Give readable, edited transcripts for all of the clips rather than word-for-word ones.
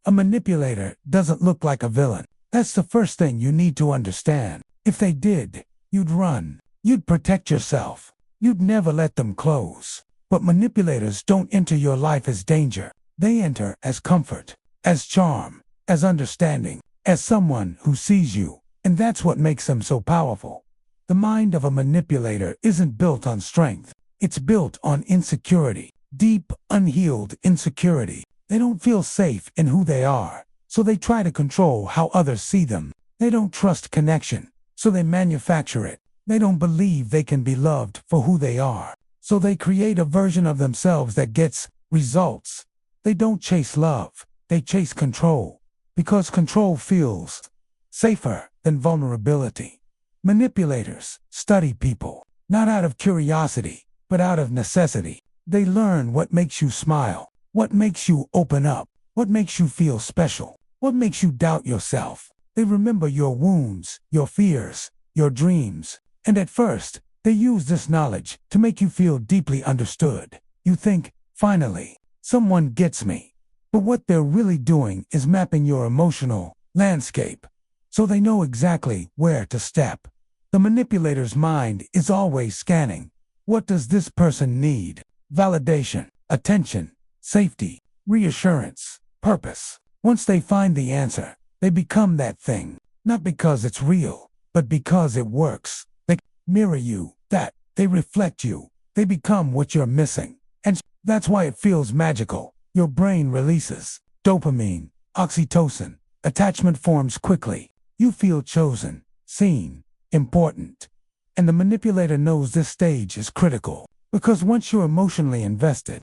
A manipulator doesn't look like a villain. That's the first thing you need to understand. If they did, you'd run. You'd protect yourself. You'd never let them close. But manipulators don't enter your life as danger. They enter as comfort, as charm, as understanding, as someone who sees you. And that's what makes them so powerful. The mind of a manipulator isn't built on strength. It's built on insecurity. Deep, unhealed insecurity. They don't feel safe in who they are, so they try to control how others see them. They don't trust connection, so they manufacture it. They don't believe they can be loved for who they are, so they create a version of themselves that gets results. They don't chase love, they chase control, because control feels safer than vulnerability. Manipulators study people, not out of curiosity, but out of necessity. They learn what makes you smile, what makes you open up, what makes you feel special, what makes you doubt yourself. They remember your wounds, your fears, your dreams. And at first, they use this knowledge to make you feel deeply understood. You think, finally, someone gets me. But what they're really doing is mapping your emotional landscape, so they know exactly where to step. The manipulator's mind is always scanning. What does this person need? Validation, attention, safety, reassurance, purpose. Once they find the answer, they become that thing, not because it's real, but because it works. They mirror you, they reflect you, they become what you're missing. And that's why it feels magical. Your brain releases dopamine, oxytocin, attachment forms quickly. You feel chosen, seen, important. And the manipulator knows this stage is critical, because once you're emotionally invested,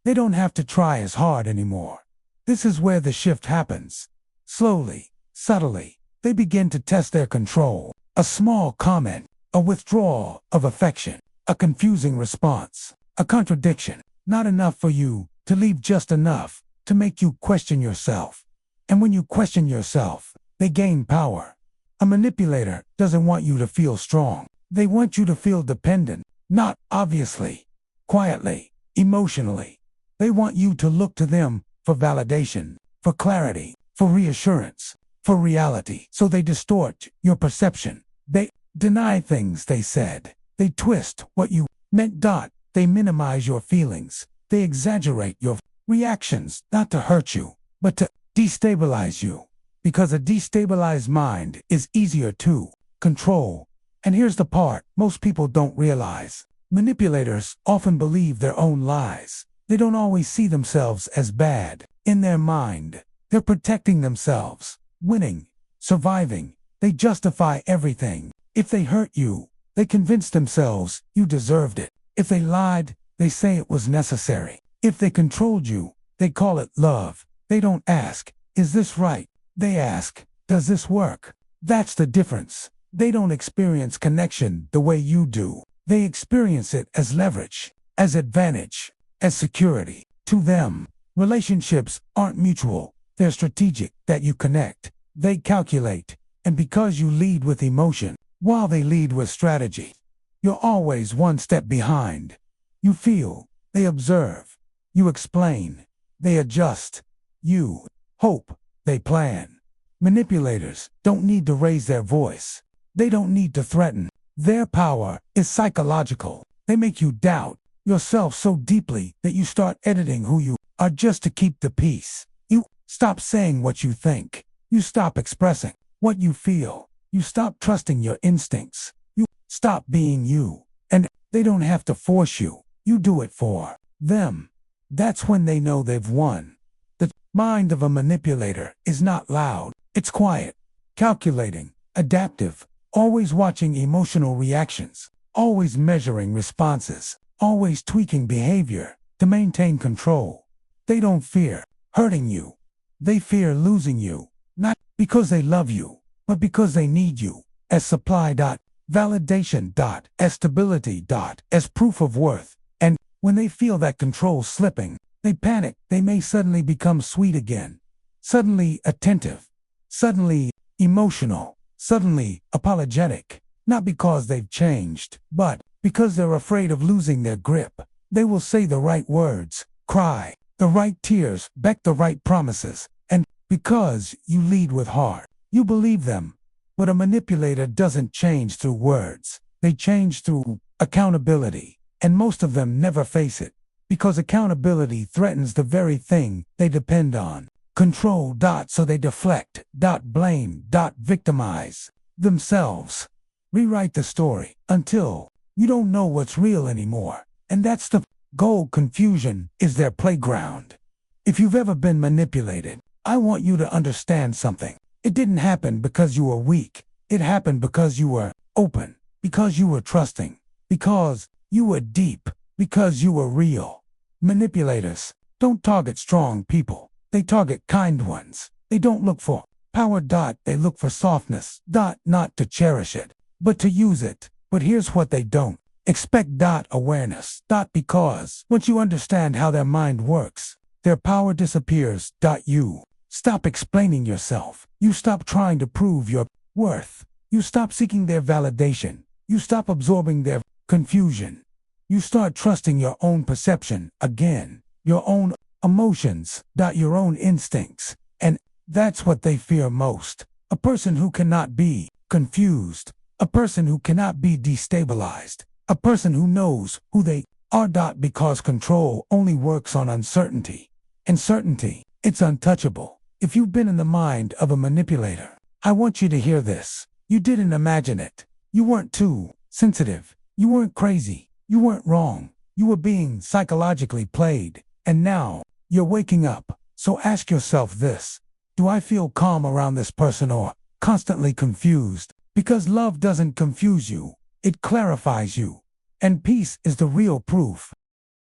they don't have to try as hard anymore. This is where the shift happens. Slowly, subtly, they begin to test their control. A small comment, a withdrawal of affection, a confusing response, a contradiction, not enough for you to leave, just enough to make you question yourself. And when you question yourself, they gain power. A manipulator doesn't want you to feel strong. They want you to feel dependent, not obviously, quietly, emotionally. They want you to look to them for validation, for clarity, for reassurance, for reality. So they distort your perception. They deny things they said. They twist what you meant. They minimize your feelings. They exaggerate your reactions, not to hurt you, but to destabilize you. Because a destabilized mind is easier to control. And here's the part most people don't realize. Manipulators often believe their own lies. They don't always see themselves as bad. In their mind, they're protecting themselves, winning, surviving. They justify everything. If they hurt you, they convince themselves you deserved it. If they lied, they say it was necessary. If they controlled you, they call it love. They don't ask, is this right? They ask, does this work? That's the difference. They don't experience connection the way you do. They experience it as leverage, as advantage, as security. To them, relationships aren't mutual. They're strategic. That you connect, they calculate. And because you lead with emotion, while they lead with strategy, you're always one step behind. You feel, they observe. You explain, they adjust. You hope, they plan. Manipulators don't need to raise their voice. They don't need to threaten. Their power is psychological. They make you doubt yourself so deeply that you start editing who you are just to keep the peace. You stop saying what you think. You stop expressing what you feel. You stop trusting your instincts. You stop being you. And they don't have to force you. You do it for them. That's when they know they've won. The mind of a manipulator is not loud. It's quiet, calculating, adaptive, always watching emotional reactions, always measuring responses, always tweaking behavior to maintain control. They don't fear hurting you. They fear losing you, not because they love you, but because they need you as supply, validation, as stability, as proof of worth. And when they feel that control slipping, they panic. They may suddenly become sweet again, suddenly attentive, suddenly emotional, suddenly apologetic, not because they've changed, but because they're afraid of losing their grip. They will say the right words, cry the right tears, beg the right promises, and Because you lead with heart. You believe them. But a manipulator doesn't change through words. They change through accountability. And most of them never face it. Because accountability threatens the very thing they depend on. Control. So they deflect. Blame. Victimize themselves. Rewrite the story until you don't know what's real anymore. And that's the goal. Confusion is their playground. If you've ever been manipulated, I want you to understand something. It didn't happen because you were weak. It happened because you were open, because you were trusting, because you were deep, because you were real. Manipulators don't target strong people. They target kind ones. They don't look for power. They look for softness. Not to cherish it, but to use it. But here's what they don't expect. Awareness. Because once you understand how their mind works, their power disappears. You stop explaining yourself. You stop trying to prove your worth. You stop seeking their validation. You stop absorbing their confusion. You start trusting your own perception again, your own emotions, your own instincts. And that's what they fear most. A person who cannot be confused. A person who cannot be destabilized. A person who knows who they are. Because control only works on uncertainty. And certainty, it's untouchable. If you've been in the mind of a manipulator, I want you to hear this. You didn't imagine it. You weren't too sensitive. You weren't crazy. You weren't wrong. You were being psychologically played. And now, you're waking up. So ask yourself this. Do I feel calm around this person or constantly confused? Because love doesn't confuse you. It clarifies you. And peace is the real proof